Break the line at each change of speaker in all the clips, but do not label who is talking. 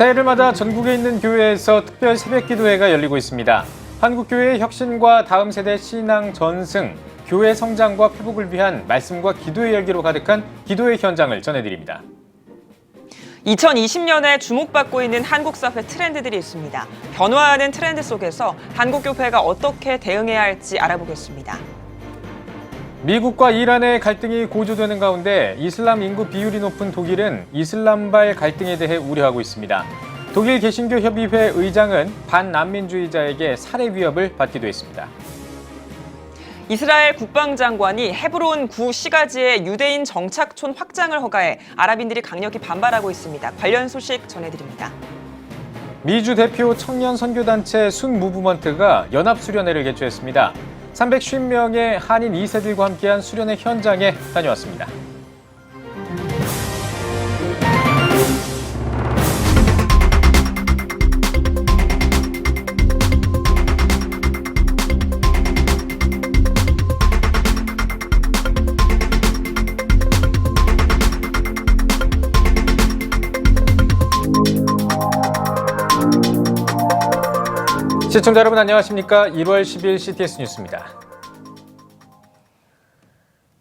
새해를 맞아 전국에 있는 교회에서 특별 새벽기도회가 열리고 있습니다. 한국교회의 혁신과 다음 세대 신앙 전승, 교회 성장과 회복을 위한 말씀과 기도의 열기로 가득한 기도의 현장을 전해드립니다.
2020년에 주목받고 있는 한국 사회 트렌드들이 있습니다. 변화하는 트렌드 속에서 한국교회가 어떻게 대응해야 할지 알아보겠습니다.
미국과 이란의 갈등이 고조되는 가운데 이슬람 인구 비율이 높은 독일은 이슬람발 갈등에 대해 우려하고 있습니다. 독일 개신교협의회 의장은 반난민주의자에게 살해 위협을 받기도 했습니다.
이스라엘 국방장관이 헤브론 구 시가지의 유대인 정착촌 확장을 허가해 아랍인들이 강력히 반발하고 있습니다. 관련 소식 전해드립니다.
미주 대표 청년 선교단체 순 무브먼트가 연합수련회를 개최했습니다. 350명의 한인 2세들과 함께한 수련회 현장에 다녀왔습니다. 시청자 여러분 안녕하십니까? 1월 10일 CTS 뉴스입니다.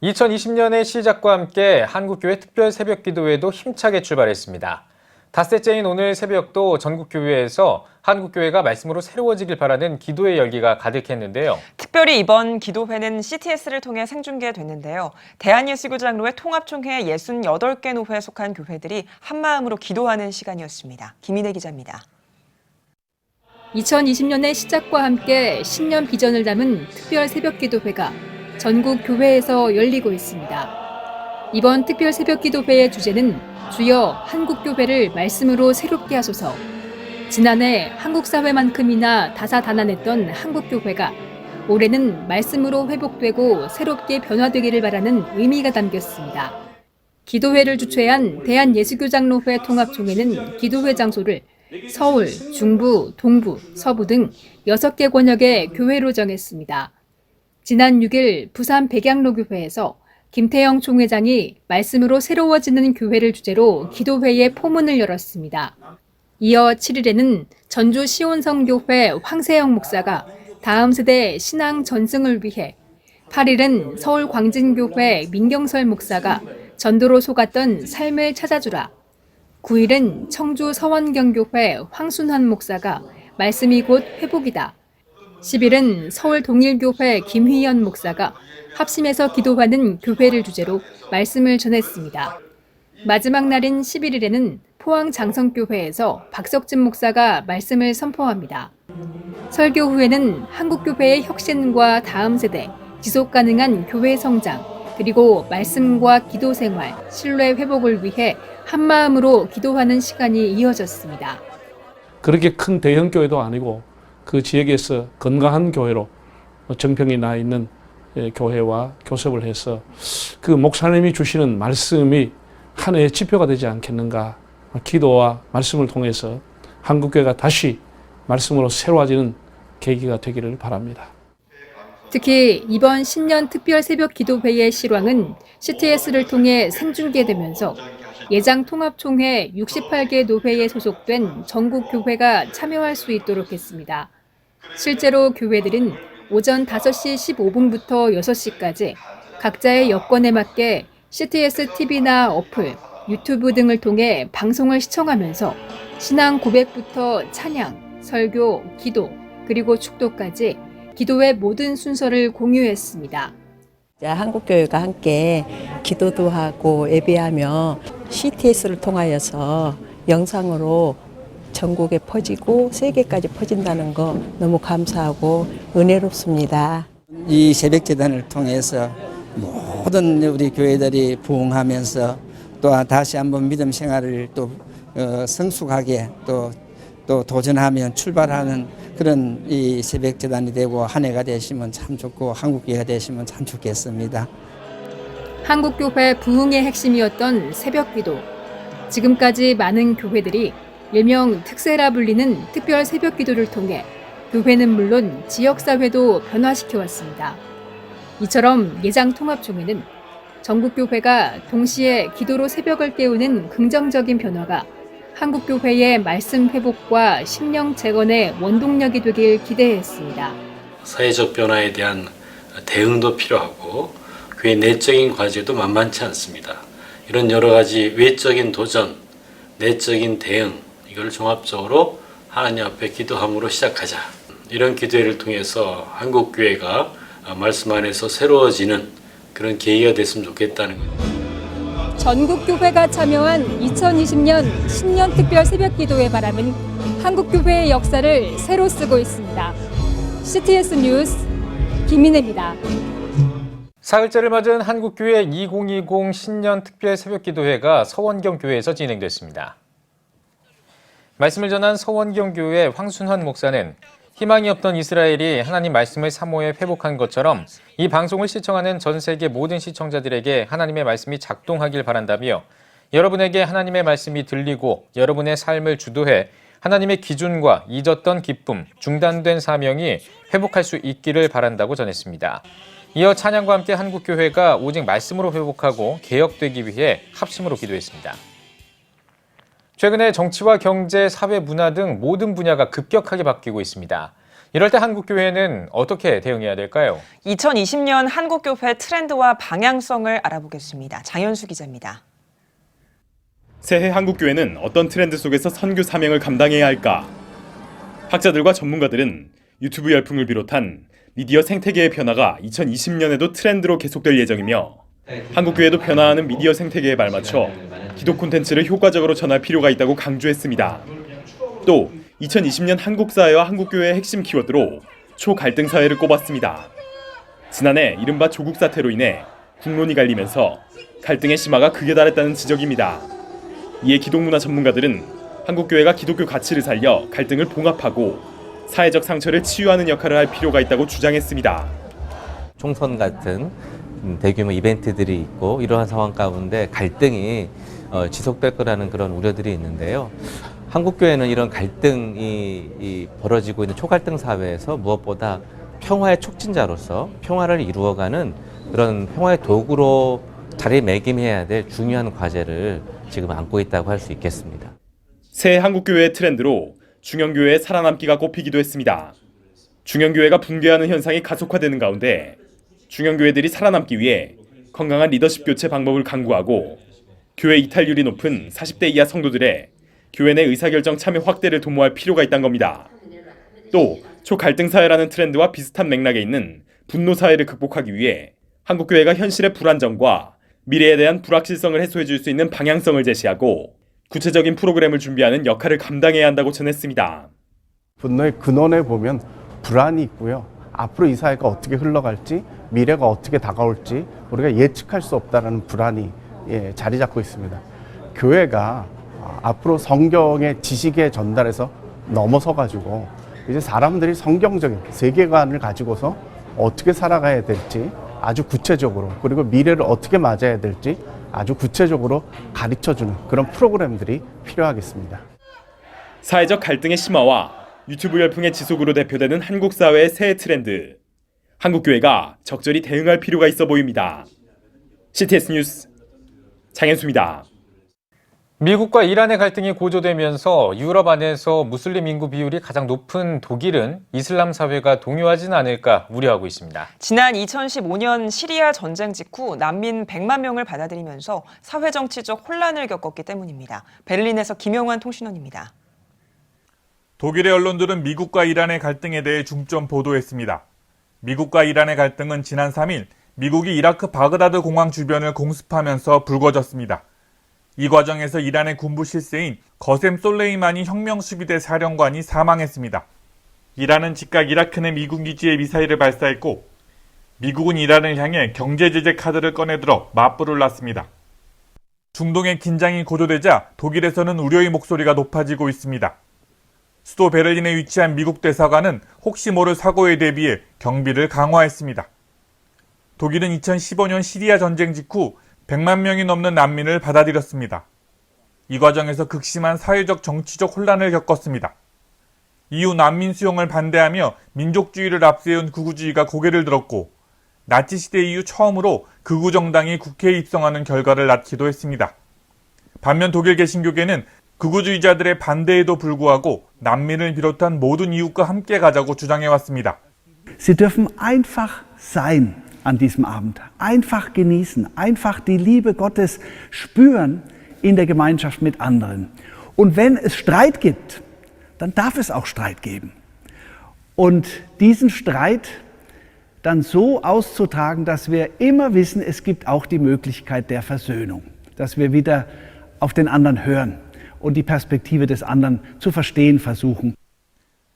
2020년의 시작과 함께 한국교회 특별 새벽기도회도 힘차게 출발했습니다. 닷새째인 오늘 새벽도 전국교회에서 한국교회가 말씀으로 새로워지길 바라는 기도의 열기가 가득했는데요.
특별히 이번 기도회는 CTS를 통해 생중계됐는데요. 대한예수교장로회 통합총회 68개 노회에 속한 교회들이 한마음으로 기도하는 시간이었습니다. 김인혜 기자입니다.
2020년의 시작과 함께 신년 비전을 담은 특별 새벽기도회가 전국 교회에서 열리고 있습니다. 이번 특별 새벽기도회의 주제는 주여 한국교회를 말씀으로 새롭게 하소서. 지난해 한국 사회만큼이나 다사다난했던 한국교회가 올해는 말씀으로 회복되고 새롭게 변화되기를 바라는 의미가 담겼습니다. 기도회를 주최한 대한예수교장로회 통합총회는 기도회 장소를 서울, 중부, 동부, 서부 등 6개 권역의 교회로 정했습니다. 지난 6일 부산 백양로교회에서 김태영 총회장이 말씀으로 새로워지는 교회를 주제로 기도회의 포문을 열었습니다. 이어 7일에는 전주 시온성교회 황세영 목사가 다음 세대 신앙 전승을 위해, 8일은 서울 광진교회 민경설 목사가 전도로 속았던 삶을 찾아주라, 9일은 청주 서원경교회 황순환 목사가 말씀이 곧 회복이다, 10일은 서울 동일교회 김휘연 목사가 합심해서 기도하는 교회를 주제로 말씀을 전했습니다. 마지막 날인 11일에는 포항 장성교회에서 박석진 목사가 말씀을 선포합니다. 설교 후에는 한국교회의 혁신과 다음 세대, 지속가능한 교회 성장, 그리고 말씀과 기도 생활, 신뢰 회복을 위해 한마음으로 기도하는 시간이 이어졌습니다.
그렇게 큰 대형 교회도 아니고 그 지역에서 건강한 교회로 정평이 나 있는 교회와 교섭을 해서 그 목사님이 주시는 말씀이 한 해의 지표가 되지 않겠는가. 기도와 말씀을 통해서 한국교회가 다시 말씀으로 새로워지는 계기가 되기를 바랍니다.
특히 이번 신년 특별 새벽 기도회의 실황은 CTS를 통해 생중계되면서 예장 통합총회 68개 노회에 소속된 전국 교회가 참여할 수 있도록 했습니다. 실제로 교회들은 오전 5시 15분부터 6시까지 각자의 여건에 맞게 CTS TV나 어플, 유튜브 등을 통해 방송을 시청하면서 신앙 고백부터 찬양, 설교, 기도, 그리고 축도까지 기도의 모든 순서를 공유했습니다.
한국교회가 함께 기도도 하고 예배하며 CTS를 통하여서 영상으로 전국에 퍼지고 세계까지 퍼진다는 거 너무 감사하고 은혜롭습니다.
이 새벽재단을 통해서 모든 우리 교회들이 부흥하면서 또 다시 한번 믿음 생활을 또 성숙하게 또 도전하면 출발하는 그런 이 새벽재단이 되고 한 해가 되시면 참 좋고 한국교회가 되시면 참 좋겠습니다.
한국교회 부흥의 핵심이었던 새벽기도. 지금까지 많은 교회들이 일명 특세라 불리는 특별 새벽기도를 통해 교회는 물론 지역사회도 변화시켜왔습니다. 이처럼 예장통합총회는 전국교회가 동시에 기도로 새벽을 깨우는 긍정적인 변화가 한국교회의 말씀 회복과 심령 재건의 원동력이 되길 기대했습니다.
사회적 변화에 대한 대응도 필요하고 교회 내적인 과제도 만만치 않습니다. 이런 여러 가지 외적인 도전, 내적인 대응, 이걸 종합적으로 하나님 앞에 기도함으로 시작하자. 이런 기도회를 통해서 한국교회가 말씀 안에서 새로워지는 그런 계기가 됐으면 좋겠다는 거예요.
전국교회가 참여한 2020년 신년 특별 새벽기도의 바람은 한국교회의 역사를 새로 쓰고 있습니다. CTS 뉴스 김민혜입니다.
사흘째를 맞은 한국교회 2020 신년 특별 새벽기도회가 서원경 교회에서 진행됐습니다. 말씀을 전한 서원경 교회 황순환 목사는 희망이 없던 이스라엘이 하나님 말씀을 사모해 회복한 것처럼 이 방송을 시청하는 전 세계 모든 시청자들에게 하나님의 말씀이 작동하길 바란다며 여러분에게 하나님의 말씀이 들리고 여러분의 삶을 주도해 하나님의 기준과 잊었던 기쁨, 중단된 사명이 회복할 수 있기를 바란다고 전했습니다. 이어 찬양과 함께 한국교회가 오직 말씀으로 회복하고 개혁되기 위해 합심으로 기도했습니다. 최근에 정치와 경제, 사회, 문화 등 모든 분야가 급격하게 바뀌고 있습니다. 이럴 때 한국교회는 어떻게 대응해야 될까요?
2020년 한국교회 트렌드와 방향성을 알아보겠습니다. 장현수 기자입니다.
새해 한국교회는 어떤 트렌드 속에서 선교 사명을 감당해야 할까? 학자들과 전문가들은 유튜브 열풍을 비롯한 미디어 생태계의 변화가 2020년에도 트렌드로 계속될 예정이며 한국교회도 변화하는 미디어 생태계에 발맞춰 기독 콘텐츠를 효과적으로 전할 필요가 있다고 강조했습니다. 또 2020년 한국사회와 한국교회의 핵심 키워드로 초갈등 사회를 꼽았습니다. 지난해 이른바 조국 사태로 인해 국론이 갈리면서 갈등의 심화가 극에 달했다는 지적입니다. 이에 기독문화 전문가들은 한국교회가 기독교 가치를 살려 갈등을 봉합하고 사회적 상처를 치유하는 역할을 할 필요가 있다고 주장했습니다.
총선 같은 대규모 이벤트들이 있고 이러한 상황 가운데 갈등이 지속될 거라는 그런 우려들이 있는데요. 한국교회는 이런 갈등이 벌어지고 있는 초갈등 사회에서 무엇보다 평화의 촉진자로서 평화를 이루어가는 그런 평화의 도구로 자리매김해야 될 중요한 과제를 지금 안고 있다고 할 수 있겠습니다.
새해 한국교회의 트렌드로 중형교회의 살아남기가 꼽히기도 했습니다. 중형교회가 붕괴하는 현상이 가속화되는 가운데 중형교회들이 살아남기 위해 건강한 리더십 교체 방법을 강구하고 교회 이탈률이 높은 40대 이하 성도들의 교회 내 의사결정 참여 확대를 도모할 필요가 있다는 겁니다. 또 초갈등 사회라는 트렌드와 비슷한 맥락에 있는 분노 사회를 극복하기 위해 한국교회가 현실의 불안정과 미래에 대한 불확실성을 해소해 줄 수 있는 방향성을 제시하고 구체적인 프로그램을 준비하는 역할을 감당해야 한다고 전했습니다.
분노의 근원에 보면 불안이 있고요. 앞으로 이 사회가 어떻게 흘러갈지, 미래가 어떻게 다가올지 우리가 예측할 수 없다는 불안이 자리 잡고 있습니다. 교회가 앞으로 성경의 지식에 전달해서 넘어서 가지고 이제 사람들이 성경적인 세계관을 가지고서 어떻게 살아가야 될지 아주 구체적으로, 그리고 미래를 어떻게 맞아야 될지 아주 구체적으로 가르쳐주는 그런 프로그램들이 필요하겠습니다.
사회적 갈등의 심화와 유튜브 열풍의 지속으로 대표되는 한국 사회의 새해 트렌드. 한국교회가 적절히 대응할 필요가 있어 보입니다. CTS 뉴스 장현수입니다.
미국과 이란의 갈등이 고조되면서 유럽 안에서 무슬림 인구 비율이 가장 높은 독일은 이슬람 사회가 동요하지는 않을까 우려하고 있습니다.
지난 2015년 시리아 전쟁 직후 난민 100만 명을 받아들이면서 사회정치적 혼란을 겪었기 때문입니다. 베를린에서 김영환 통신원입니다.
독일의 언론들은 미국과 이란의 갈등에 대해 중점 보도했습니다. 미국과 이란의 갈등은 지난 3일 미국이 이라크 바그다드 공항 주변을 공습하면서 불거졌습니다. 이 과정에서 이란의 군부 실세인 거셈 솔레이마니 혁명수비대 사령관이 사망했습니다. 이란은 즉각 이라크 내 미군 기지에 미사일을 발사했고 미국은 이란을 향해 경제제재 카드를 꺼내들어 맞불을 놨습니다. 중동의 긴장이 고조되자 독일에서는 우려의 목소리가 높아지고 있습니다. 수도 베를린에 위치한 미국 대사관은 혹시 모를 사고에 대비해 경비를 강화했습니다. 독일은 2015년 시리아 전쟁 직후 100만 명이 넘는 난민을 받아들였습니다. 이 과정에서 극심한 사회적 정치적 혼란을 겪었습니다. 이후 난민 수용을 반대하며 민족주의를 앞세운 극우주의가 고개를 들었고 나치 시대 이후 처음으로 극우 정당이 국회에 입성하는 결과를 낳기도 했습니다. 반면 독일 개신교계는 극우주의자들의 반대에도 불구하고 난민을 비롯한 모든 이웃과 함께 가자고 주장해왔습니다.
Sie dürfen einfach sein an diesem Abend, einfach genießen, einfach die Liebe Gottes spüren in der Gemeinschaft mit anderen. Und wenn es Streit gibt, dann darf es auch Streit geben. Und diesen Streit dann so auszutragen, dass wir immer wissen, es gibt auch die Möglichkeit der Versöhnung, dass wir wieder auf den anderen hören und die Perspektive des anderen zu verstehen versuchen.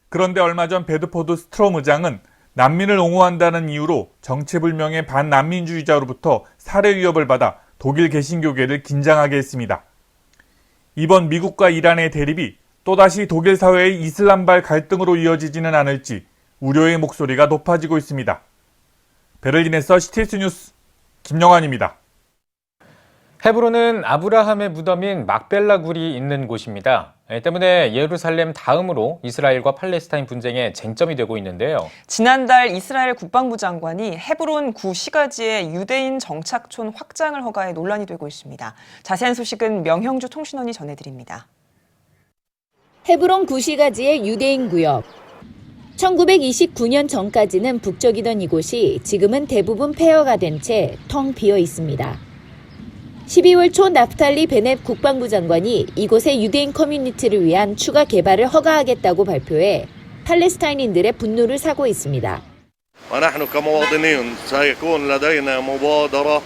그런데 얼마 전 베드포드 스트롬 의장은 난민을 옹호한다는 이유로 정체불명의 반난민주의자로부터 살해 위협을 받아 독일 개신교계를 긴장하게 했습니다. 이번 미국과 이란의 대립이 또다시 독일 사회의 이슬람발 갈등으로 이어지지는 않을지 우려의 목소리가 높아지고 있습니다. 베를린에서 CTS 뉴스 김영환입니다.
헤브론은 아브라함의 무덤인 막벨라 굴이 있는 곳입니다. 때문에 예루살렘 다음으로 이스라엘과 팔레스타인 분쟁에 쟁점이 되고 있는데요.
지난달 이스라엘 국방부 장관이 헤브론 구 시가지의 유대인 정착촌 확장을 허가해 논란이 되고 있습니다. 자세한 소식은 명형주 통신원이 전해드립니다.
헤브론 구시가지의 유대인 구역. 1929년 전까지는 북적이던 이곳이 지금은 대부분 폐허가 된 채 텅 비어 있습니다. 12월 초 나프탈리 베넷 국방부 장관이 이곳의 유대인 커뮤니티를 위한 추가 개발을 허가하겠다고 발표해 팔레스타인인들의 분노를 사고 있습니다.
ونحن كمواطنين سيكون لدينا مبادرة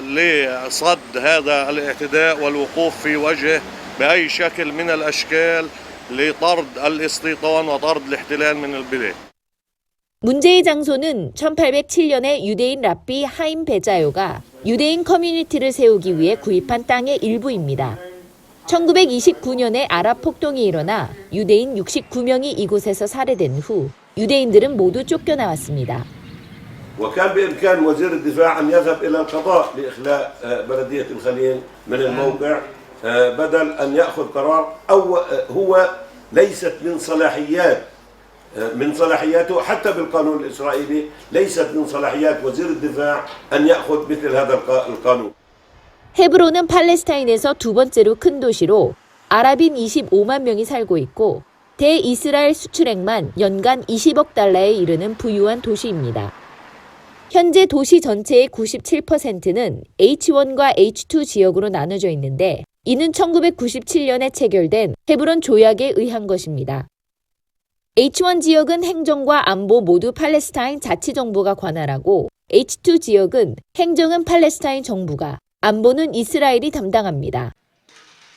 لصد هذا الاعتداء والوقوف في وجهه بأي شكل من الأشكال لطرد الاستيطان وطرد الاحتلال من البلاد.
문제의 장소는 1807년에 유대인 랍비 하임 베자요가 유대인 커뮤니티를 세우기 위해 구입한 땅의 일부입니다. 1929년에 아랍 폭동이 일어나 유대인 69명이 이곳에서 살해된 후 유대인들은 모두 쫓겨나왔습니다.
وكان بإمكان وزير الدفاع أن يذهب إلى القضاء لإخلاء بلدية الخليل من الموقع بدل أن يأخذ قرار أو هو ليست من صلاحياته حتى بالقانون الإسرائيلي ليست من صلاحيات وزير الدفاع أن يأخذ مثل هذا القانون.
헤브론은 팔레스타인에서 두 번째로 큰 도시로 아랍인 25만 명이 살고 있고 대이스라엘 수출액만 연간 20억 달러에 이르는 부유한 도시입니다. 현재 도시 전체의 97%는 H1과 H2 지역으로 나눠져 있는데 이는 1997년에 체결된 헤브론 조약에 의한 것입니다. H1 지역은 행정과 안보 모두 팔레스타인 자치정부가 관할하고 H2 지역은 행정은 팔레스타인 정부가, 안보는 이스라엘이 담당합니다.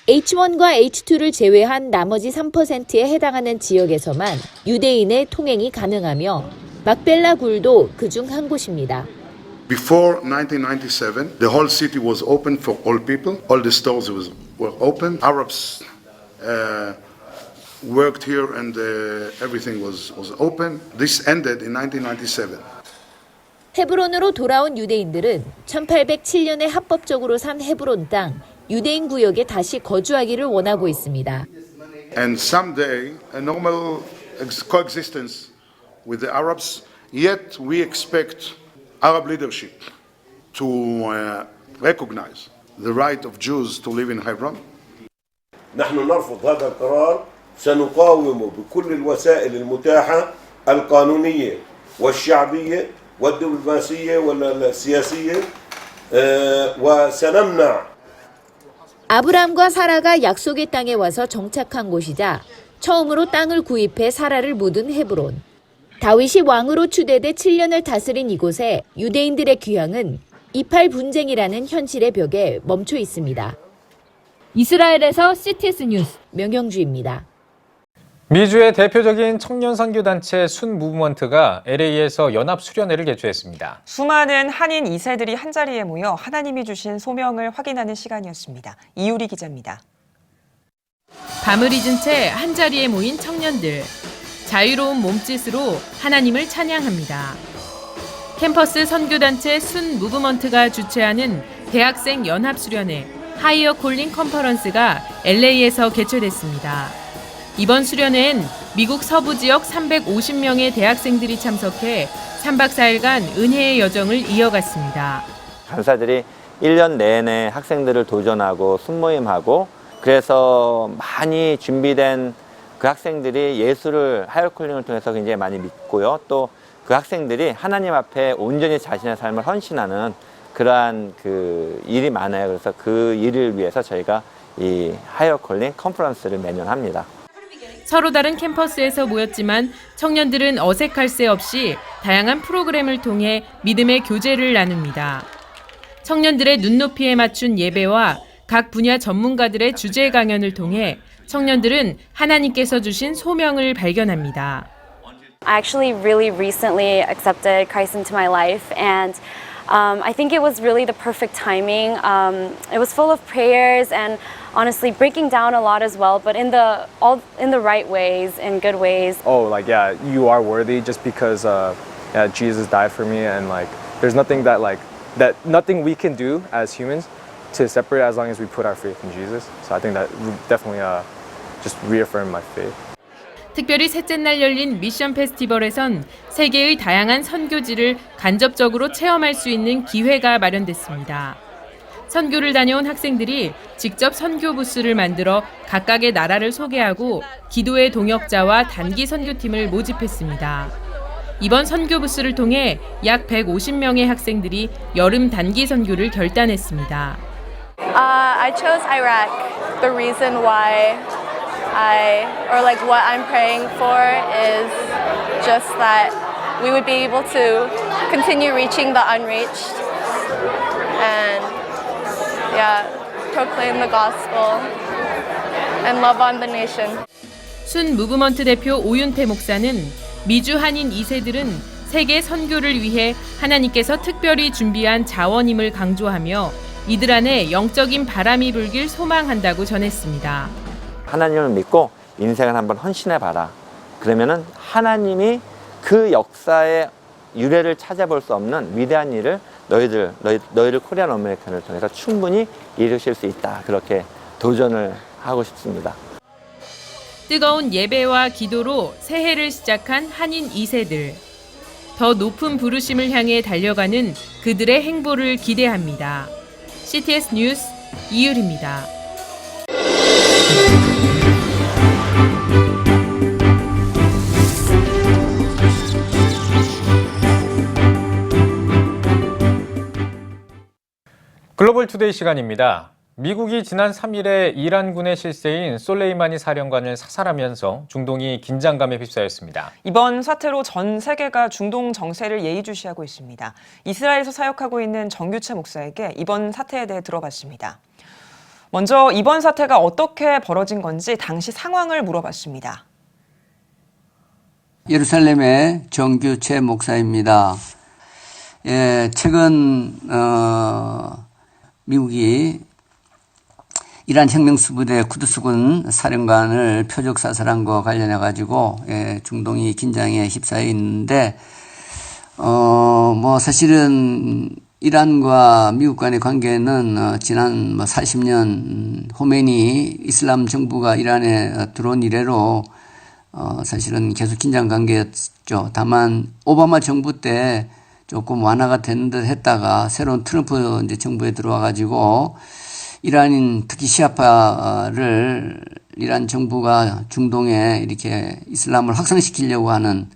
H1과 H2를 제외한 나머지 3%에 해당하는 지역에서만 유대인의 통행이 가능하며 막벨라 굴도 그중 한 곳입니다.
Before 1997, the whole city was open for all people. All the stores were open. Arabs worked here and everything was open. This ended in 1997.
헤브론으로 돌아온 유대인들은 1807년에 합법적으로 산 헤브론 땅 유대인 구역에 다시 거주하기를 원하고 있습니다.
And someday a normal coexistence with the Arabs. Yet we expect Arab leadership to recognize the right of Jews to live in Hebron.
نحن نرفض هذا القرار سنقاومه بكل الوسائل المتاحة القانونية والشعبية والدبلوماسية والسياسية وسنمنع.
아브람과 사라가 약속의 땅에 와서 정착한 곳이자 처음으로 땅을 구입해 사라를 묻은 헤브론. 다윗이 왕으로 추대돼 7년을 다스린 이곳에 유대인들의 귀향은 28 분쟁이라는 현실의 벽에 멈춰 있습니다. 이스라엘에서 CTS 뉴스 명영주입니다.
미주의 대표적인 청년 선교단체 순 무브먼트가 LA에서 연합 수련회를 개최했습니다.
수많은 한인 2세들이 한자리에 모여 하나님이 주신 소명을 확인하는 시간이었습니다. 이유리 기자입니다.
밤을 잊은 채 한자리에 모인 청년들. 자유로운 몸짓으로 하나님을 찬양합니다. 캠퍼스 선교단체 순 무브먼트가 주최하는 대학생 연합수련회 하이어 콜링 컨퍼런스가 LA에서 개최됐습니다. 이번 수련회엔 미국 서부 지역 350명의 대학생들이 참석해 3박 4일간 은혜의 여정을 이어갔습니다.
간사들이 1년 내내 학생들을 도전하고 순모임하고 그래서 많이 준비된 그 학생들이 예수를 하이어콜링을 통해서 굉장히 많이 믿고요. 또 그 학생들이 하나님 앞에 온전히 자신의 삶을 헌신하는 그러한 그 일이 많아요. 그래서 그 일을 위해서 저희가 이 하이어콜링 컨퍼런스를 매년 합니다.
서로 다른 캠퍼스에서 모였지만 청년들은 어색할 새 없이 다양한 프로그램을 통해 믿음의 교제를 나눕니다. 청년들의 눈높이에 맞춘 예배와 각 분야 전문가들의 주제 강연을 통해 청년들은 하나님께서 주신 소명을 발견합니다.
I actually really recently accepted Christ into my life, and I think it was really the perfect timing. It was full of prayers and honestly breaking down a lot as well, but in the right ways, in good ways.
Oh, like yeah, you are worthy just because yeah, Jesus died for me, and like there's nothing that nothing we can do as humans to separate as long as we put our faith in Jesus. So I think that definitely just reaffirmed my faith.
특별히 셋째 날 열린 미션 페스티벌에선 세계의 다양한 선교지를 간접적으로 체험할 수 있는 기회가 마련됐습니다. 선교를 다녀온 학생들이 직접 선교 부스를 만들어 각각의 나라를 소개하고 기도의 동역자와 단기 선교팀을 모집했습니다. 이번 선교 부스를 통해 약 150명의 학생들이 여름 단기 선교를 결단했습니다.
I chose Iraq. The reason why what I'm praying for is just that we would be able to continue reaching the unreached and proclaim the gospel and love on the nation.
순 무브먼트 대표 오윤태 목사는 미주 한인 2세들은 세계 선교를 위해 하나님께서 특별히 준비한 자원임을 강조하며 이들 안에 영적인 바람이 불길 소망한다고 전했습니다.
하나님을 믿고 인생을 한번 헌신해봐라. 그러면은 하나님이 그 역사의 유래를 찾아볼 수 없는 위대한 일을 너희를 코리안 어메리칸을 통해서 충분히 이루실 수 있다. 그렇게 도전을 하고 싶습니다.
뜨거운 예배와 기도로 새해를 시작한 한인 2세들. 더 높은 부르심을 향해 달려가는 그들의 행보를 기대합니다. CTS 뉴스 이율입니다.
글로벌 투데이 시간입니다. 미국이 지난 3일에 이란군의 실세인 솔레이마니 사령관을 사살하면서 중동이 긴장감에 휩싸였습니다.
이번 사태로 전 세계가 중동 정세를 예의주시하고 있습니다. 이스라엘에서 사역하고 있는 정규채 목사에게 이번 사태에 대해 들어봤습니다. 먼저 이번 사태가 어떻게 벌어진 건지 당시 상황을 물어봤습니다.
예루살렘의 정규채 목사입니다. 최근 미국이 이란 혁명수부대 쿠드스군 사령관을 표적 사살한 거 관련해 가지고 중동이 긴장에 휩싸여 있는데 사실은 이란과 미국 간의 관계는 지난 40년 호메니 이슬람 정부가 이란에 들어온 이래로 사실은 계속 긴장 관계였죠. 다만 오바마 정부 때 조금 완화가 되는 듯 했다가 새로운 트럼프 정부에 들어와 가지고 이란인 특히 시아파를 이란 정부가 중동에 이렇게 이슬람을 확산시키려고 하는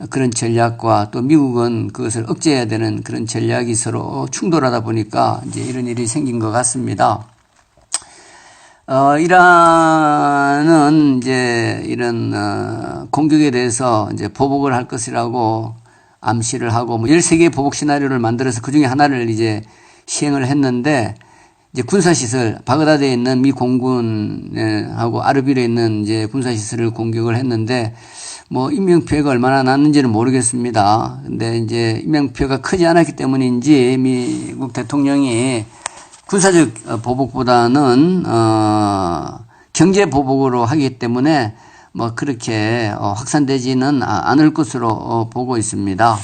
그런 전략과 또 미국은 그것을 억제해야 되는 그런 전략이 서로 충돌하다 보니까 이제 이런 일이 생긴 것 같습니다. 이란은 이제 이런 공격에 대해서 이제 보복을 할 것이라고 암시를 하고 13개의 보복 시나리오를 만들어서 그 중에 하나를 이제 시행을 했는데 이제 군사시설, 바그다드에 있는 미 공군하고 아르빌에 있는 이제 군사시설을 공격을 했는데 인명피해가 얼마나 났는지는 모르겠습니다. 근데 이제 인명피해가 크지 않았기 때문인지 미국 대통령이 군사적 보복보다는 경제 보복으로 하기 때문에 그렇게 확산되지는 않을 것으로 보고 있습니다.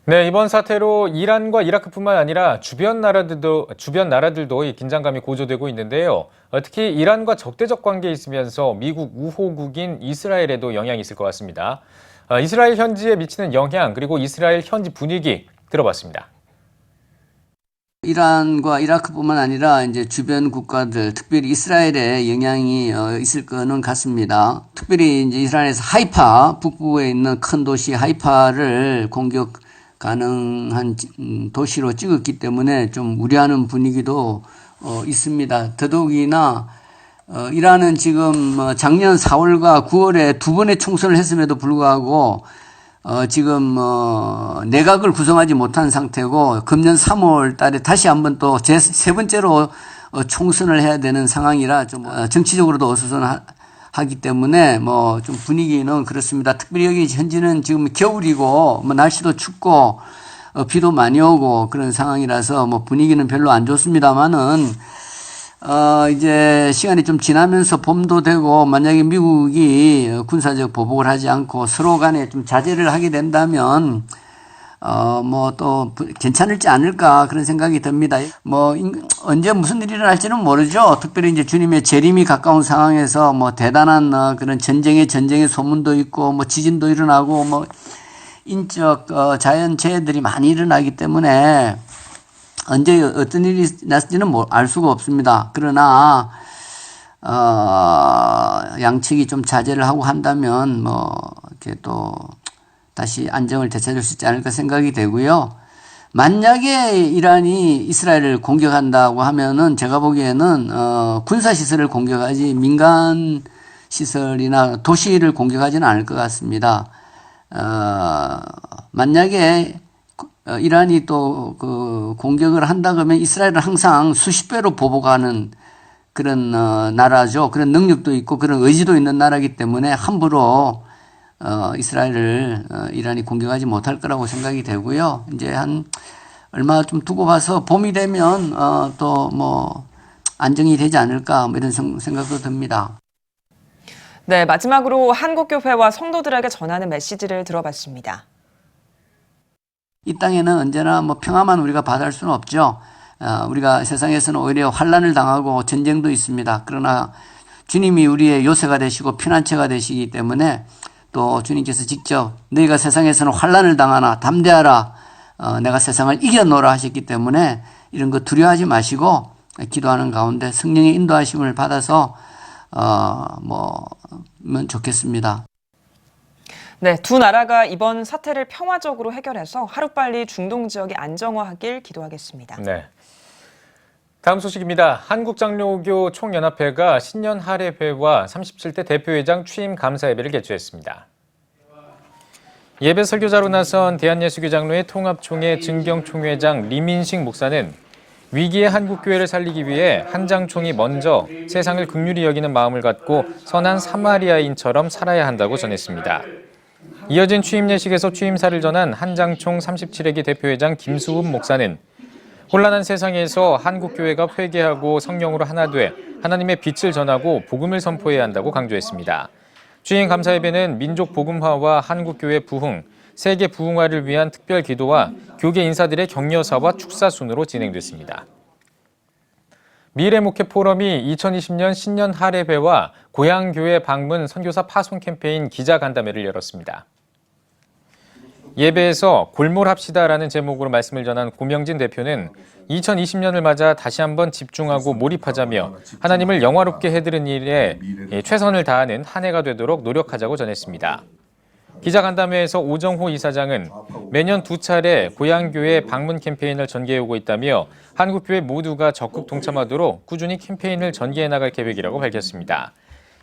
네, 이번 사태로 이란과 이라크뿐만 아니라 주변 나라들도 이 긴장감이 고조되고 있는데요. 특히 이란과 적대적 관계에 있으면서 미국 우호국인 이스라엘에도 영향이 있을 것 같습니다. 이스라엘 현지에 미치는 영향 그리고 이스라엘 현지 분위기 들어봤습니다.
이란과 이라크뿐만 아니라 이제 주변 국가들, 특별히 이스라엘에 영향이 있을 거는 같습니다. 특별히 이제 이스라엘에서 하이파, 북부에 있는 큰 도시 하이파를 공격 가능한 도시로 찍었기 때문에 좀 우려하는 분위기도 있습니다. 더더욱이나 이란은 지금 작년 4월과 9월에 두 번의 총선을 했음에도 불구하고 지금 내각을 구성하지 못한 상태고 금년 3월 달에 다시 한번 또 세 번째로 총선을 해야 되는 상황이라 좀 정치적으로도 어수선하기 때문에 뭐 좀 분위기는 그렇습니다. 특별히 여기 현지는 지금 겨울이고 뭐 날씨도 춥고 비도 많이 오고 그런 상황이라서 뭐 분위기는 별로 안 좋습니다만은 이제 시간이 좀 지나면서 봄도 되고 만약에 미국이 군사적 보복을 하지 않고 서로 간에 좀 자제를 하게 된다면 뭐 또 괜찮을지 않을까 그런 생각이 듭니다. 뭐 언제 무슨 일이 일어날지는 모르죠. 특별히 이제 주님의 재림이 가까운 상황에서 뭐 대단한 그런 전쟁의 소문도 있고 뭐 지진도 일어나고 뭐 인적 자연 재해들이 많이 일어나기 때문에 언제 어떤 일이 났을지는 알 수가 없습니다. 그러나 양측이 좀 자제를 하고 한다면 뭐 이렇게 또 다시 안정을 되찾을 수 있지 않을까 생각이 되고요. 만약에 이란이 이스라엘을 공격한다고 하면은 제가 보기에는 군사 시설을 공격하지 민간 시설이나 도시를 공격하지는 않을 것 같습니다. 만약에 이란이 또 그 공격을 한다 그러면 이스라엘은 항상 수십 배로 보복하는 그런 나라죠. 그런 능력도 있고 그런 의지도 있는 나라이기 때문에 함부로 이스라엘을 이란이 공격하지 못할 거라고 생각이 되고요. 이제 한 얼마 좀 두고 봐서 봄이 되면 또 뭐 안정이 되지 않을까 뭐 이런 생각도 듭니다.
네, 마지막으로 한국교회와 성도들에게 전하는 메시지를 들어봤습니다.
이 땅에는 언제나 뭐 평화만 우리가 받을 수는 없죠. 우리가 세상에서는 오히려 환난을 당하고 전쟁도 있습니다. 그러나 주님이 우리의 요새가 되시고 피난처가 되시기 때문에 또 주님께서 직접 너희가 세상에서는 환난을 당하나 담대하라 내가 세상을 이겨노라 하셨기 때문에 이런 거 두려워하지 마시고 기도하는 가운데 성령의 인도하심을 받아서 뭐면 좋겠습니다.
네, 두 나라가 이번 사태를 평화적으로 해결해서 하루빨리 중동 지역이 안정화하길 기도하겠습니다.
네. 다음 소식입니다. 한국장로교 총연합회가 신년 할애회와 37대 대표회장 취임 감사 예배를 개최했습니다. 예배 설교자로 나선 대한예수교 장로회 통합총회 증경총회장 리민식 목사는 위기의 한국교회를 살리기 위해 한장총이 먼저 세상을 긍휼히 여기는 마음을 갖고 선한 사마리아인처럼 살아야 한다고 전했습니다. 이어진 취임 예식에서 취임사를 전한 한장총 37회기 대표회장 김수훈 목사는 혼란한 세상에서 한국교회가 회개하고 성령으로 하나 돼 하나님의 빛을 전하고 복음을 선포해야 한다고 강조했습니다. 취임 감사 예배는 민족 복음화와 한국교회 부흥, 세계 부흥화를 위한 특별 기도와 교계 인사들의 격려사와 축사 순으로 진행됐습니다. 미래목회 포럼이 2020년 신년 할애회와 고향교회 방문 선교사 파송 캠페인 기자간담회를 열었습니다. 예배에서 골몰합시다라는 제목으로 말씀을 전한 고명진 대표는 2020년을 맞아 다시 한번 집중하고 몰입하자며 하나님을 영화롭게 해드리는 일에 최선을 다하는 한 해가 되도록 노력하자고 전했습니다. 기자간담회에서 오정호 이사장은 매년 2차례 고향교회 방문 캠페인을 전개해오고 있다며 한국교회 모두가 적극 동참하도록 꾸준히 캠페인을 전개해 나갈 계획이라고 밝혔습니다.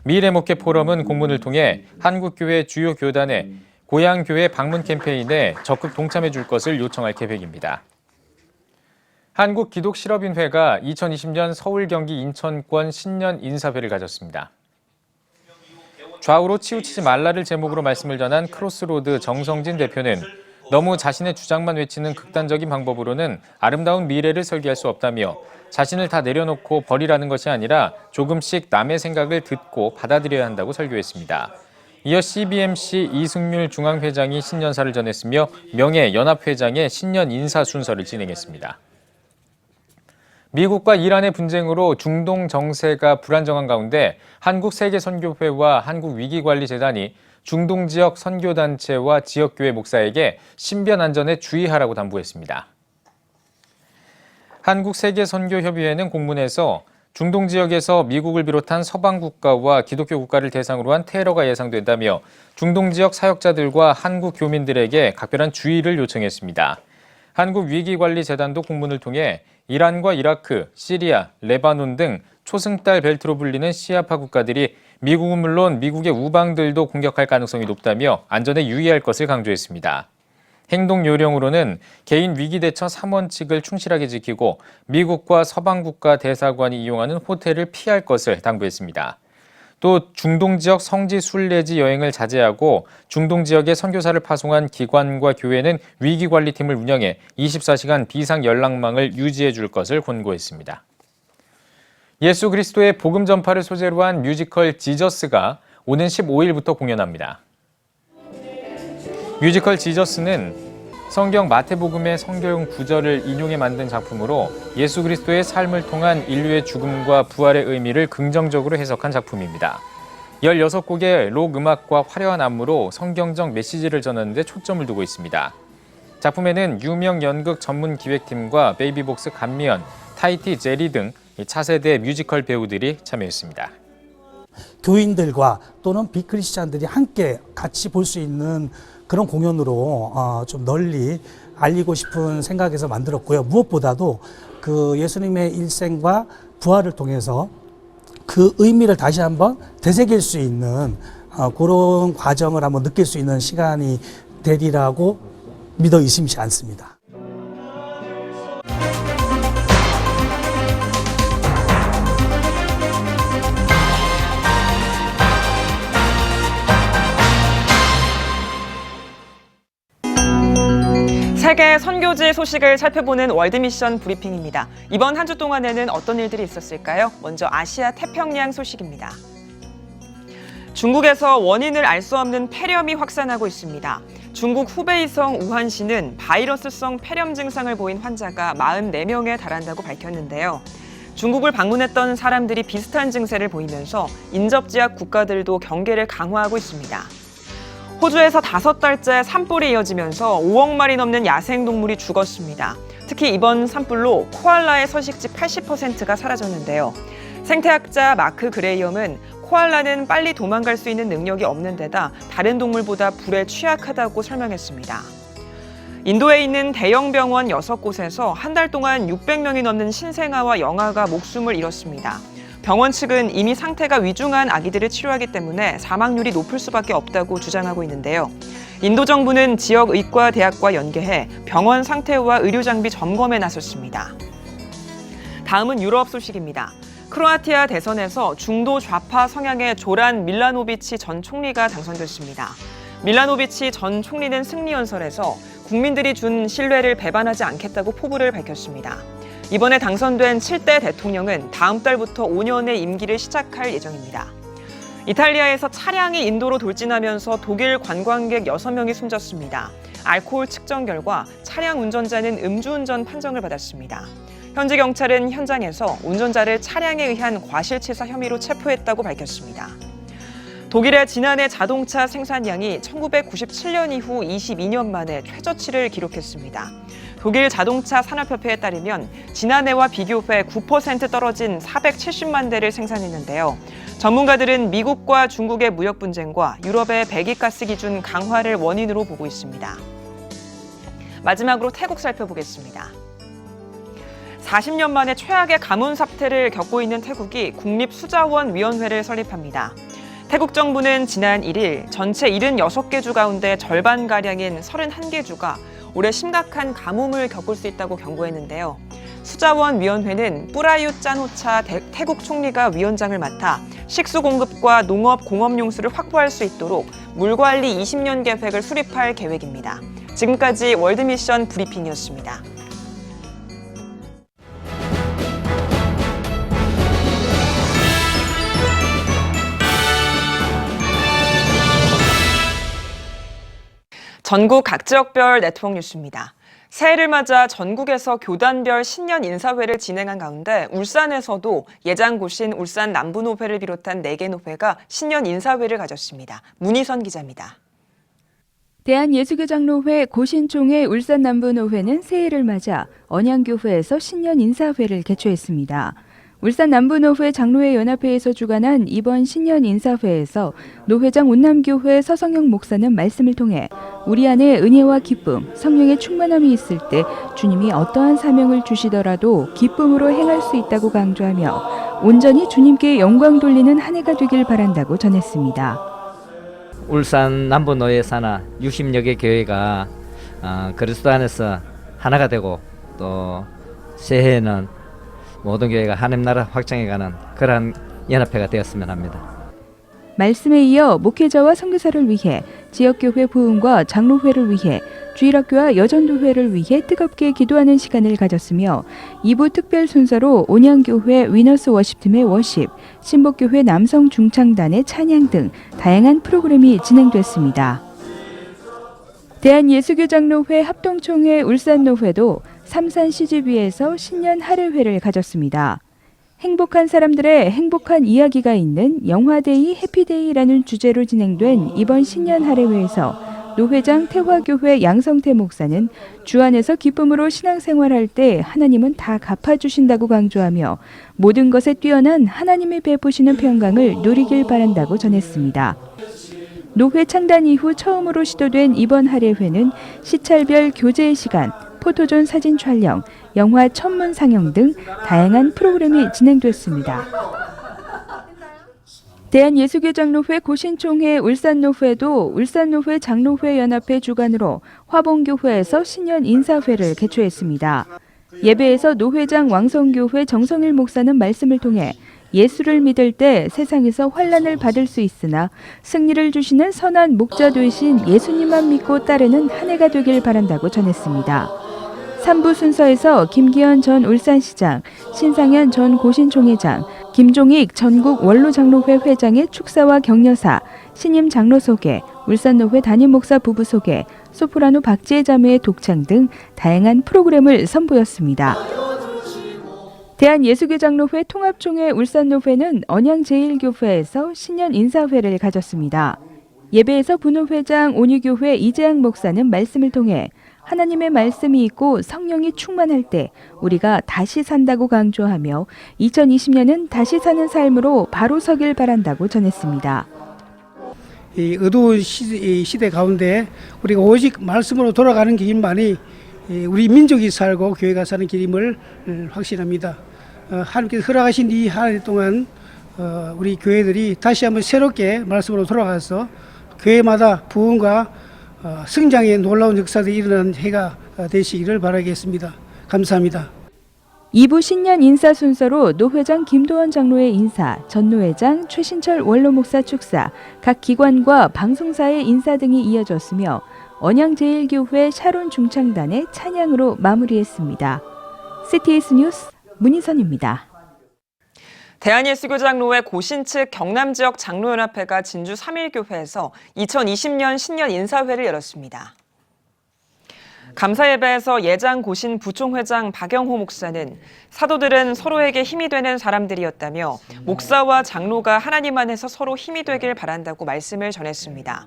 미래목회 포럼은 공문을 통해 한국교회 주요 교단에 고향교회 방문 캠페인에 적극 동참해 줄 것을 요청할 계획입니다. 한국기독실업인회가 2020년 서울, 경기, 인천권 신년 인사회를 가졌습니다. 좌우로 치우치지 말라를 제목으로 말씀을 전한 크로스로드 정성진 대표는 너무 자신의 주장만 외치는 극단적인 방법으로는 아름다운 미래를 설계할 수 없다며 자신을 다 내려놓고 버리라는 것이 아니라 조금씩 남의 생각을 듣고 받아들여야 한다고 설교했습니다. 이어 CBMC 이승률 중앙회장이 신년사를 전했으며 명예연합회장의 신년 인사 순서를 진행했습니다. 미국과 이란의 분쟁으로 중동 정세가 불안정한 가운데 한국세계선교회와 한국위기관리재단이 중동 지역 선교단체와 지역교회 목사에게 신변 안전에 주의하라고 당부했습니다. 한국세계선교협의회는 공문에서 중동 지역에서 미국을 비롯한 서방 국가와 기독교 국가를 대상으로 한 테러가 예상된다며 중동 지역 사역자들과 한국 교민들에게 각별한 주의를 요청했습니다. 한국위기관리재단도 공문을 통해 이란과 이라크, 시리아, 레바논 등 초승달 벨트로 불리는 시아파 국가들이 미국은 물론 미국의 우방들도 공격할 가능성이 높다며 안전에 유의할 것을 강조했습니다. 행동 요령으로는 개인 위기대처 3원칙을 충실하게 지키고 미국과 서방국가 대사관이 이용하는 호텔을 피할 것을 당부했습니다. 또 중동 지역 성지 순례지 여행을 자제하고 중동 지역에 선교사를 파송한 기관과 교회는 위기관리팀을 운영해 24시간 비상 연락망을 유지해 줄 것을 권고했습니다. 예수 그리스도의 복음 전파를 소재로 한 뮤지컬 지저스가 오는 15일부터 공연합니다. 뮤지컬 지저스는 성경 마태복음의 성경 구절을 인용해 만든 작품으로 예수 그리스도의 삶을 통한 인류의 죽음과 부활의 의미를 긍정적으로 해석한 작품입니다. 16곡의 록 음악과 화려한 안무로 성경적 메시지를 전하는 데 초점을 두고 있습니다. 작품에는 유명 연극 전문 기획팀과 베이비복스 감미연, 타이티 제리 등 차세대 뮤지컬 배우들이 참여했습니다.
교인들과 또는 비크리스찬들이 함께 같이 볼 수 있는 그런 공연으로 좀 널리 알리고 싶은 생각에서 만들었고요. 무엇보다도 그 예수님의 일생과 부활을 통해서 그 의미를 다시 한번 되새길 수 있는 그런 과정을 한번 느낄 수 있는 시간이 되리라고 믿어 의심치 않습니다.
세계 선교지 소식을 살펴보는 월드미션 브리핑입니다. 이번 한 주 동안에는 어떤 일들이 있었을까요? 먼저 아시아 태평양 소식입니다. 중국에서 원인을 알 수 없는 폐렴이 확산하고 있습니다. 중국 후베이성 우한시는 바이러스성 폐렴 증상을 보인 환자가 44명에 달한다고 밝혔는데요. 중국을 방문했던 사람들이 비슷한 증세를 보이면서 인접지역 국가들도 경계를 강화하고 있습니다. 호주에서 5달째 산불이 이어지면서 5억 마리 넘는 야생동물이 죽었습니다. 특히 이번 산불로 코알라의 서식지 80%가 사라졌는데요. 생태학자 마크 그레이엄은 코알라는 빨리 도망갈 수 있는 능력이 없는 데다 다른 동물보다 불에 취약하다고 설명했습니다. 인도에 있는 대형 병원 6곳에서 한 달 동안 600명이 넘는 신생아와 영아가 목숨을 잃었습니다. 병원 측은 이미 상태가 위중한 아기들을 치료하기 때문에 사망률이 높을 수밖에 없다고 주장하고 있는데요. 인도 정부는 지역 의과 대학과 연계해 병원 상태와 의료 장비 점검에 나섰습니다. 다음은 유럽 소식입니다. 크로아티아 대선에서 중도 좌파 성향의 조란 밀라노비치 전 총리가 당선됐습니다. 밀라노비치 전 총리는 승리 연설에서 국민들이 준 신뢰를 배반하지 않겠다고 포부를 밝혔습니다. 이번에 당선된 7대 대통령은 다음 달부터 5년의 임기를 시작할 예정입니다. 이탈리아에서 차량이 인도로 돌진하면서 독일 관광객 6명이 숨졌습니다. 알코올 측정 결과 차량 운전자는 음주운전 판정을 받았습니다. 현지 경찰은 현장에서 운전자를 차량에 의한 과실치사 혐의로 체포했다고 밝혔습니다. 독일의 지난해 자동차 생산량이 1997년 이후 22년 만에 최저치를 기록했습니다. 독일 자동차 산업협회에 따르면 지난해와 비교해 9% 떨어진 470만 대를 생산했는데요. 전문가들은 미국과 중국의 무역 분쟁과 유럽의 배기가스 기준 강화를 원인으로 보고 있습니다. 마지막으로 태국 살펴보겠습니다. 40년 만에 최악의 가뭄 사태를 겪고 있는 태국이 국립수자원위원회를 설립합니다. 태국 정부는 지난 1일 전체 76개 주 가운데 절반가량인 31개 주가 올해 심각한 가뭄을 겪을 수 있다고 경고했는데요. 수자원위원회는 뿌라유 짠호차 태국 총리가 위원장을 맡아 식수 공급과 농업 공업용수를 확보할 수 있도록 물관리 20년 계획을 수립할 계획입니다. 지금까지 월드미션 브리핑이었습니다. 전국 각 지역별 네트워크 뉴스입니다. 새해를 맞아 전국에서 교단별 신년 인사회를 진행한 가운데 울산에서도 예장고신 울산 남부노회를 비롯한 4개 노회가 신년 인사회를 가졌습니다. 문희선 기자입니다.
대한예수교장로회 고신총회 울산남부노회는 새해를 맞아 언양교회에서 신년 인사회를 개최했습니다. 울산남부노회 장로회 연합회에서 주관한 이번 신년 인사회에서 노회장 운남교회 서성영 목사는 말씀을 통해 우리 안에 은혜와 기쁨, 성령의 충만함이 있을 때 주님이 어떠한 사명을 주시더라도 기쁨으로 행할 수 있다고 강조하며 온전히 주님께 영광 돌리는 한 해가 되길 바란다고 전했습니다.
울산 남부노회 산하 60여 개 교회가 그리스도 안에서 하나가 되고 또 새해에는 모든 교회가 하나님 나라 확장해가는 그러한 연합회가 되었으면 합니다.
말씀에 이어 목회자와 선교사를 위해 지역교회 부흥과 장로회를 위해 주일학교와 여전도회를 위해 뜨겁게 기도하는 시간을 가졌으며 2부 특별 순서로 온양교회 위너스 워십팀의 워십, 신복교회 남성 중창단의 찬양 등 다양한 프로그램이 진행됐습니다. 대한예수교장로회 합동총회 울산노회도 삼산 CGV에서 신년 할애회를 가졌습니다. 행복한 사람들의 행복한 이야기가 있는 영화데이 해피데이라는 주제로 진행된 이번 신년 할애회에서 노회장 태화교회 양성태 목사는 주 안에서 기쁨으로 신앙생활할 때 하나님은 다 갚아주신다고 강조하며 모든 것에 뛰어난 하나님이 베푸시는 평강을 누리길 바란다고 전했습니다. 노회 창단 이후 처음으로 시도된 이번 할애회는 시찰별 교제의 시간, 포토존 사진 촬영, 영화 천문 상영 등 다양한 프로그램이 진행됐습니다. 대한예수교장로회 고신총회 울산노회도 울산노회 장로회 연합회 주관으로 화봉교회에서 신년 인사회를 개최했습니다. 예배에서 노회장 왕성교회 정성일 목사는 말씀을 통해 예수를 믿을 때 세상에서 환난을 받을 수 있으나 승리를 주시는 선한 목자 되신 예수님만 믿고 따르는 한 해가 되길 바란다고 전했습니다. 3부 순서에서 김기현 전 울산시장, 신상현 전 고신총회장, 김종익 전국 원로장로회 회장의 축사와 격려사, 신임 장로 소개, 울산노회 담임 목사 부부 소개, 소프라노 박지혜 자매의 독창 등 다양한 프로그램을 선보였습니다. 대한예수교장로회 통합총회 울산노회는 언양제일교회에서 신년 인사회를 가졌습니다. 예배에서 분호회장 온유교회 이재양 목사는 말씀을 통해 하나님의 말씀이 있고 성령이 충만할 때 우리가 다시 산다고 강조하며 2020년은 다시 사는 삶으로 바로 서길 바란다고 전했습니다.
이 어두운 시대 가운데 우리가 오직 말씀으로 돌아가는 길만이 우리 민족이 살고 교회가 사는 길임을 확신합니다. 하나님께서 허락하신 이 한 해 동안 우리 교회들이 다시 한번 새롭게 말씀으로 돌아가서 교회마다 부흥과 성장의 놀라운 역사들이 일어나는 해가 되시기를 바라겠습니다. 감사합니다.
2부 신년 인사 순서로 노회장 김도원 장로의 인사, 전노회장 최신철 원로목사 축사, 각 기관과 방송사의 인사 등이 이어졌으며 언양제일교회 샤론 중창단의 찬양으로 마무리했습니다. CTS 뉴스 문희선입니다.
대한예수교장로회 고신 측 경남지역 장로연합회가 진주 3일교회에서 2020년 신년 인사회를 열었습니다. 감사예배에서 예장 고신 부총회장 박영호 목사는 사도들은 서로에게 힘이 되는 사람들이었다며 목사와 장로가 하나님 안에서 서로 힘이 되길 바란다고 말씀을 전했습니다.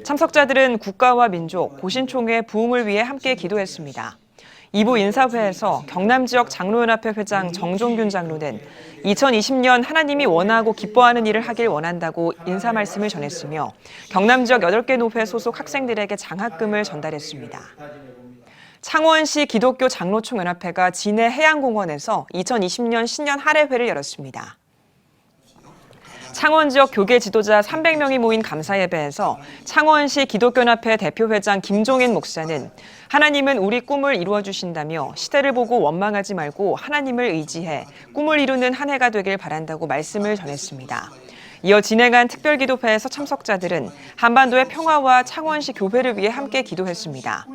참석자들은 국가와 민족, 고신총회 부흥을 위해 함께 기도했습니다. 2부 인사회에서 경남지역 장로연합회 회장 정종균 장로는 2020년 하나님이 원하고 기뻐하는 일을 하길 원한다고 인사 말씀을 전했으며 경남지역 8개 노회 소속 학생들에게 장학금을 전달했습니다. 창원시 기독교 장로총연합회가 진해 해양공원에서 2020년 신년 할애회를 열었습니다. 창원 지역 교계 지도자 300명이 모인 감사예배에서 창원시 기독교연합회 대표회장 김종인 목사는 하나님은 우리 꿈을 이루어주신다며 시대를 보고 원망하지 말고 하나님을 의지해 꿈을 이루는 한 해가 되길 바란다고 말씀을 전했습니다. 이어 진행한 특별기도회에서 참석자들은 한반도의 평화와 창원시 교회를 위해 함께 기도했습니다.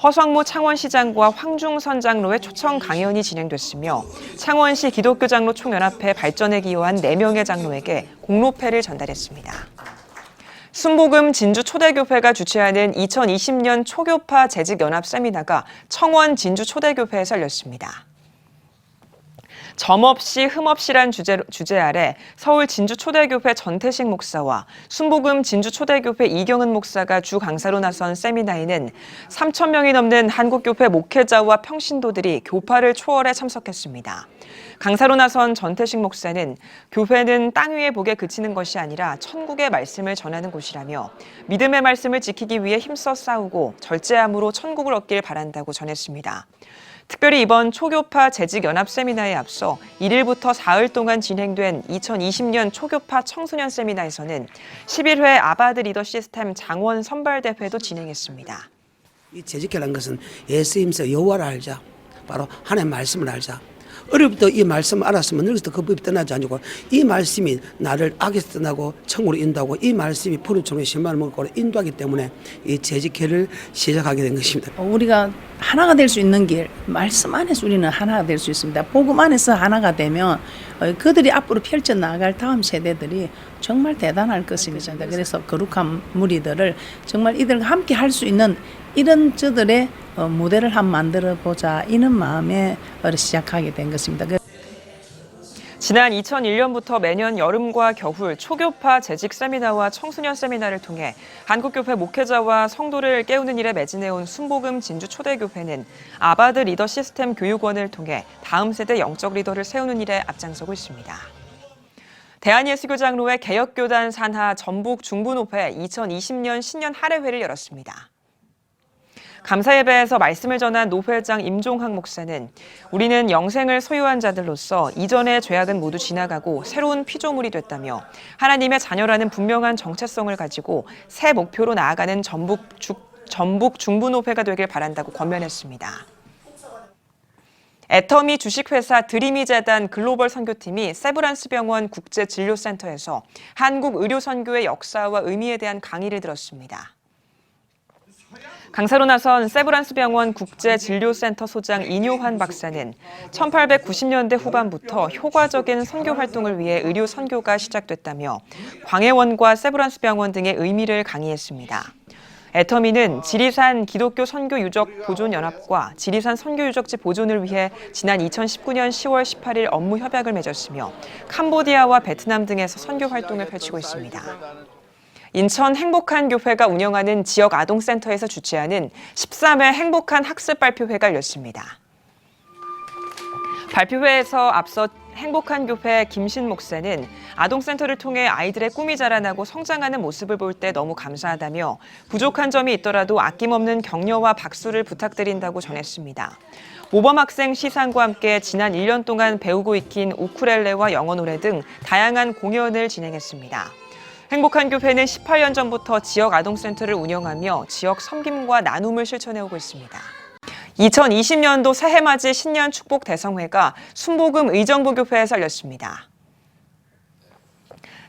허성무 창원시장과 황중선 장로의 초청 강연이 진행됐으며 창원시 기독교장로 총연합회 발전에 기여한 4명의 장로에게 공로패를 전달했습니다. 순복음 진주 초대교회가 주최하는 2020년 초교파 재직연합 세미나가 청원 진주 초대교회에서 열렸습니다. 점없이 흠없이란 주제 아래 서울 진주초대교회 전태식 목사와 순복음 진주초대교회 이경은 목사가 주 강사로 나선 세미나에는 3,000명이 넘는 한국교회 목회자와 평신도들이 교파를 초월해 참석했습니다. 강사로 나선 전태식 목사는 교회는 땅 위의 복에 그치는 것이 아니라 천국의 말씀을 전하는 곳이라며 믿음의 말씀을 지키기 위해 힘써 싸우고 절제함으로 천국을 얻길 바란다고 전했습니다. 특별히 이번 초교파 재직연합 세미나에 앞서 1일부터 4일 동안 진행된 2020년 초교파 청소년 세미나에서는 11회 아바드 리더 시스템 장원 선발대회도 진행했습니다.
이 재직이라는 것은 예수님께서 여호와를 알자. 바로 하나님의 말씀을 알자. 어려부터 이 말씀을 알았으면 늙어서 그 법이 떠나지 않고 이 말씀이 나를 악에서 떠나고 천국으로 인도하고 이 말씀이 푸른초롱의 신발을 먹고 인도하기 때문에 이 재직회를 시작하게 된 것입니다.
우리가 하나가 될 수 있는 길, 말씀 안에서 우리는 하나가 될 수 있습니다. 복음 안에서 하나가 되면 그들이 앞으로 펼쳐나갈 다음 세대들이 정말 대단할 것입니다. 그래서 거룩한 무리들을 정말 이들과 함께 할 수 있는 이런 저들의 무대를 한번 만들어보자 이런 마음에 시작하게 된 것입니다.
지난 2001년부터 매년 여름과 겨울 초교파 재직 세미나와 청소년 세미나를 통해 한국교회 목회자와 성도를 깨우는 일에 매진해온 순복음 진주초대교회는 아바드 리더 시스템 교육원을 통해 다음 세대 영적 리더를 세우는 일에 앞장서고 있습니다. 대한예수교장로회 개혁교단 산하 전북 중부노회 2020년 신년 할애회를 열었습니다. 감사예배에서 말씀을 전한 노회장 임종학 목사는 우리는 영생을 소유한 자들로서 이전의 죄악은 모두 지나가고 새로운 피조물이 됐다며 하나님의 자녀라는 분명한 정체성을 가지고 새 목표로 나아가는 전북 중부노회가 되길 바란다고 권면했습니다. 애터미 주식회사 드리미재단 글로벌 선교팀이 세브란스병원 국제진료센터에서 한국 의료선교의 역사와 의미에 대한 강의를 들었습니다. 강사로 나선 세브란스병원 국제진료센터 소장 이뇨환 박사는 1890년대 후반부터 효과적인 선교 활동을 위해 의료 선교가 시작됐다며 광해원과 세브란스병원 등의 의미를 강의했습니다. 애터미는 지리산 기독교 선교유적 보존연합과 지리산 선교유적지 보존을 위해 지난 2019년 10월 18일 업무 협약을 맺었으며 캄보디아와 베트남 등에서 선교 활동을 펼치고 있습니다. 인천 행복한 교회가 운영하는 지역 아동센터에서 주최하는 13회 행복한 학습 발표회가 열렸습니다. 발표회에서 앞서 행복한 교회 김신 목사는 아동센터를 통해 아이들의 꿈이 자라나고 성장하는 모습을 볼 때 너무 감사하다며 부족한 점이 있더라도 아낌없는 격려와 박수를 부탁드린다고 전했습니다. 모범 학생 시상과 함께 지난 1년 동안 배우고 익힌 우쿨렐레와 영어 노래 등 다양한 공연을 진행했습니다. 행복한 교회는 18년 전부터 지역 아동센터를 운영하며 지역 섬김과 나눔을 실천해오고 있습니다. 2020년도 새해맞이 신년 축복 대성회가 순복음 의정부교회에서 열렸습니다.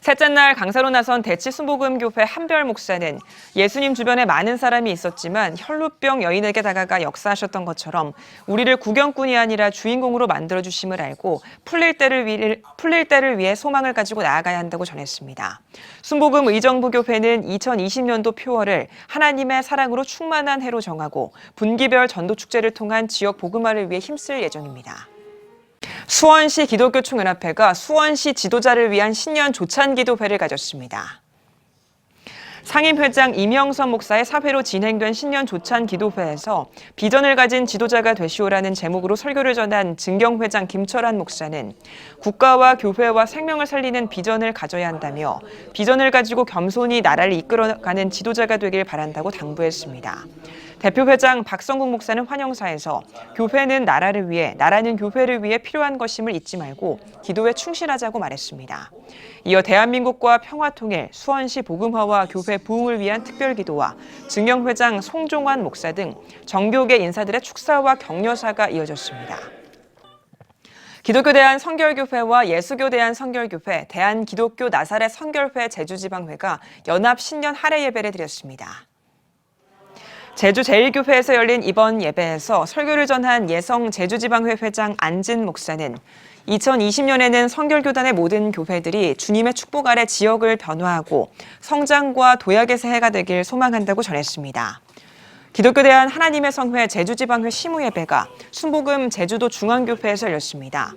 셋째 날 강사로 나선 대치 순복음교회 한별 목사는 예수님 주변에 많은 사람이 있었지만 혈루병 여인에게 다가가 역사하셨던 것처럼 우리를 구경꾼이 아니라 주인공으로 만들어주심을 알고 풀릴 때를 위해 소망을 가지고 나아가야 한다고 전했습니다. 순복음 의정부교회는 2020년도 표어를 하나님의 사랑으로 충만한 해로 정하고 분기별 전도축제를 통한 지역 복음화를 위해 힘쓸 예정입니다. 수원시 기독교총연합회가 수원시 지도자를 위한 신년 조찬기도회를 가졌습니다. 상임회장 이명선 목사의 사회로 진행된 신년 조찬기도회에서 비전을 가진 지도자가 되시오라는 제목으로 설교를 전한 증경회장 김철환 목사는 국가와 교회와 생명을 살리는 비전을 가져야 한다며 비전을 가지고 겸손히 나라를 이끌어가는 지도자가 되길 바란다고 당부했습니다. 대표회장 박성국 목사는 환영사에서 교회는 나라를 위해, 나라는 교회를 위해 필요한 것임을 잊지 말고 기도에 충실하자고 말했습니다. 이어 대한민국과 평화통일, 수원시 복음화와 교회 부흥을 위한 특별기도와 증경회장 송종환 목사 등 정교계 인사들의 축사와 격려사가 이어졌습니다. 기독교 대한선결교회와 예수교 대한선결교회, 대한기독교 나사렛 선결회 제주지방회가 연합 신년 할애 예배를 드렸습니다. 제주제일교회에서 열린 이번 예배에서 설교를 전한 예성 제주지방회 회장 안진 목사는 2020년에는 선결교단의 모든 교회들이 주님의 축복 아래 지역을 변화하고 성장과 도약의 새해가 되길 소망한다고 전했습니다. 기독교대한 하나님의 성회 제주지방회 시무예배가 순복음 제주도 중앙교회에서 열렸습니다.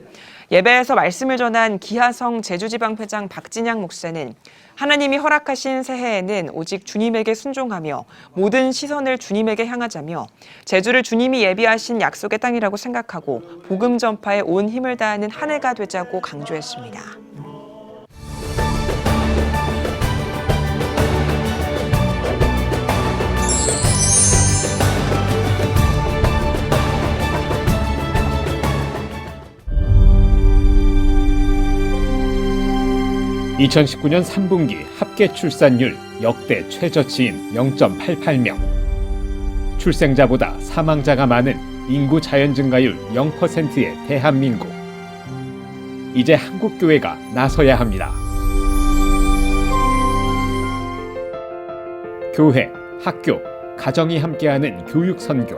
예배에서 말씀을 전한 기하성 제주지방회장 박진양 목사는 하나님이 허락하신 새해에는 오직 주님에게 순종하며 모든 시선을 주님에게 향하자며 제주를 주님이 예비하신 약속의 땅이라고 생각하고 복음 전파에 온 힘을 다하는 한 해가 되자고 강조했습니다.
(2019년 3분기) 합계 출산율 역대 최저치인 0.88명. 출생자보다 사망자가 많은 인구 자연 증가율 0%의 대한민국. 이제 한국교회가 나서야 합니다. 교회, 학교, 가정이 함께하는 교육 선교.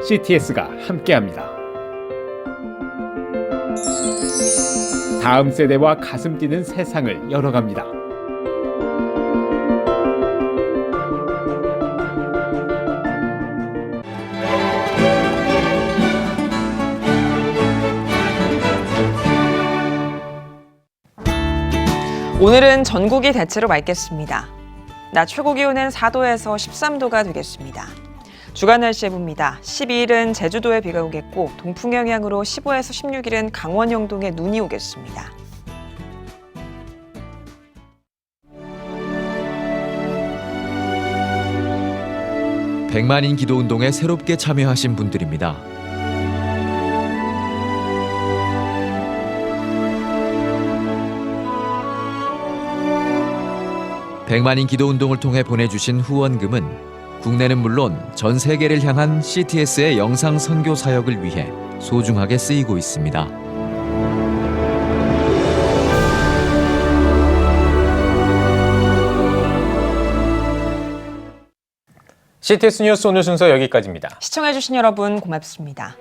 CTS가 함께합니다. 다음 세대와 가슴 뛰는 세상을 열어갑니다.
오늘은 전국이 대체로 맑겠습니다. 낮 최고 기온은 4도에서 13도가 되겠습니다. 주간 날씨 봅니다. 12일은 제주도에 비가 오겠고 동풍 영향으로 15에서 16일은 강원 영동에 눈이 오겠습니다.
백만인 기도운동에 새롭게 참여하신 분들입니다. 백만인 기도운동을 통해 보내주신 후원금은 국내는 물론 전 세계를 향한 CTS의 영상 선교 사역을 위해 소중하게 쓰이고 있습니다.
CTS 뉴스 오늘 순서 여기까지입니다.
시청해주신 여러분 고맙습니다.